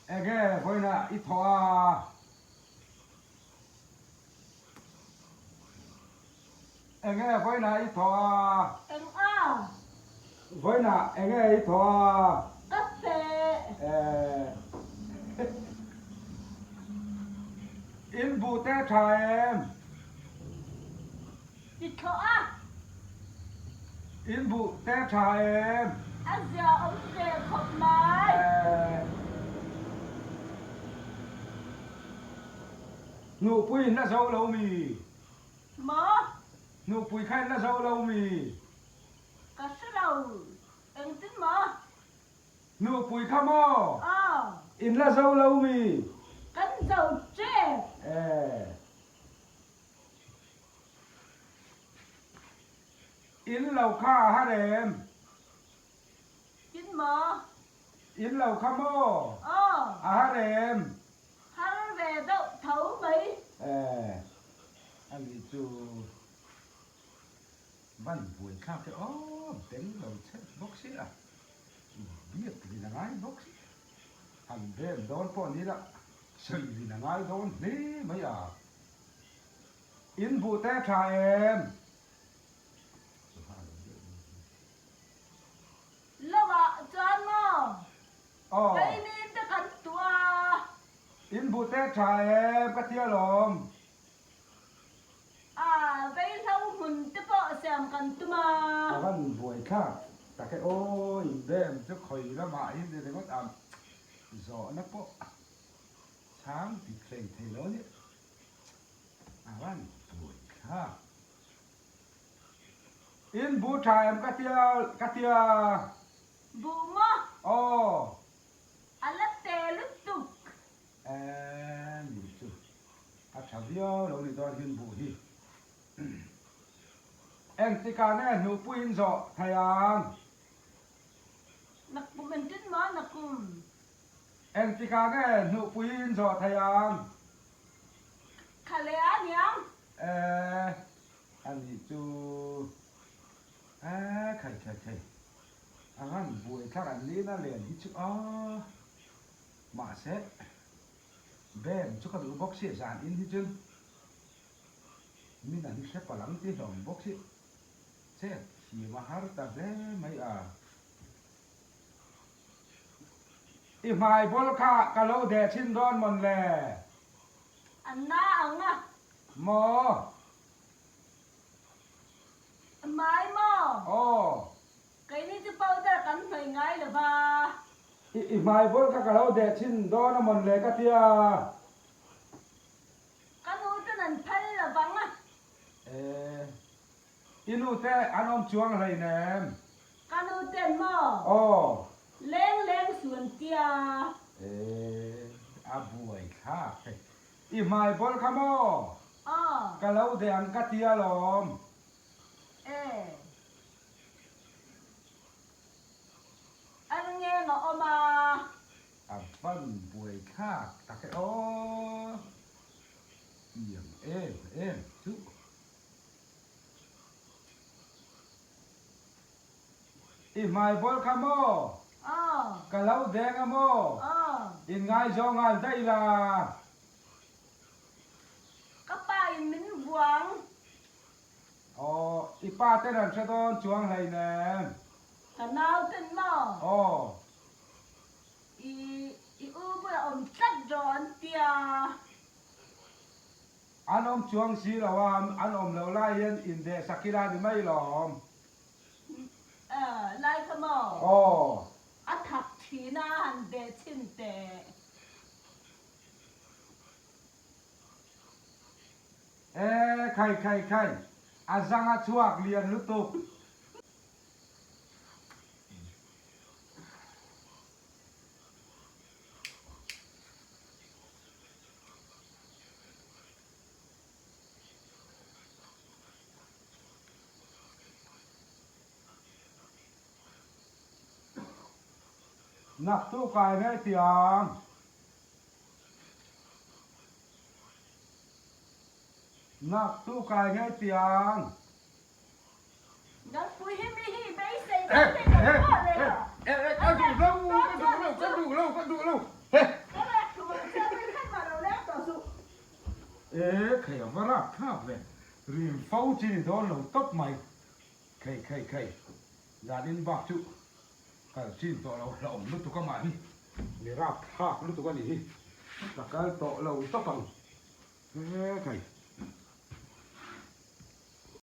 ege voi na ít thoa ege voi na ít thoa em à voi na ege ít thoa cà phê in bu te tha em đi thọ à in bu te tha em anh giờ ông về không mai nụ pui na dâu lâu mì mở nụ pui khai na dâu lâu mì cả số đầu em tính mở nụ pui khăm mò à in là dâu lâu mì cánh dầu tre in lầu kha hát em tính mở in lầu khăm mò hát em hắn về đâu thấu mấy anh đi chú văn buổi khác cái đến đầu chết bốc xí à biết gì là ngay bốc xí anh đêm đón bọn đi đó sự gì là ngay đón đi mấy à in vụ té trà em lo vợ cho anh mò cái này ta cắn tua in vụ té trà em cái tia lòm à cái lâu mình tiếp bọ xem cắn tua mà văn buổi khác ta cái ôi đêm chứ khỏi nó mãi thì có tạm gió nó bộ sáng thì khen thầy lớn ấy văn buổi khác in vụ trà em cái tia vụ mò anh lắc tè lúc tục em đi chú chả biết đâu đi đón hiền vụ đi em chỉ cả nè nụ pin giọ thầy ăn nặc của mình tính mò nặc cùng em chỉ cả nè nụ pin giọ thầy ăn khá lẽ nhá anh đi chú khẩy anh buổi khác anh lý nó liền đi chú mà sẽ bèm cho các đứa bóc xịa dàn in hết chứ mình là đi xếp vào lắm tí hồng bóc xịa sẽ chỉ mà hát ta dễ mấy à im hai bol kha cả lâu để xin đón mình lè anh na ông à mò mai mò cái này chứ bao giờ cắn phải ngay là ba im hai bol kha cả lâu để xin đón mình lè cái tia cắn u tên anh thay là vắng à inu te anh om chuang này nè cắn u tên mò lên xuống tia buổi khác im hai bol kha mò cả lâu để ăn cái tia lom anh nghe nó mà văn buổi khác ta cái em chú mai bol kamo cả lâu đen amo in ngay do ngay đây là các bài mình vuông ipa tên là sẽ đón chuang này nè thằng nào tên mò i bây ông cắt giòn tia anh om chuang xí là anh om lâu lai yên in để sakira thì mấy lòm lại cái mò thật thì na hành để xin để khay azang chuak liền lúc tục nạp tu cài ngay tiếng nạp tu cài ngay tiếng nó phui hi mấy xây cái này nó rồi con đủ lâu con đủ lâu khẩy ở vara tháp về rìm phâu chi đó là tóc mày khẩy ra đến bạc chú cái chi đó là ông lúc tụi con mày đi rạp tháp lúc tụi con đi là cái đó là tóc bằng khẩy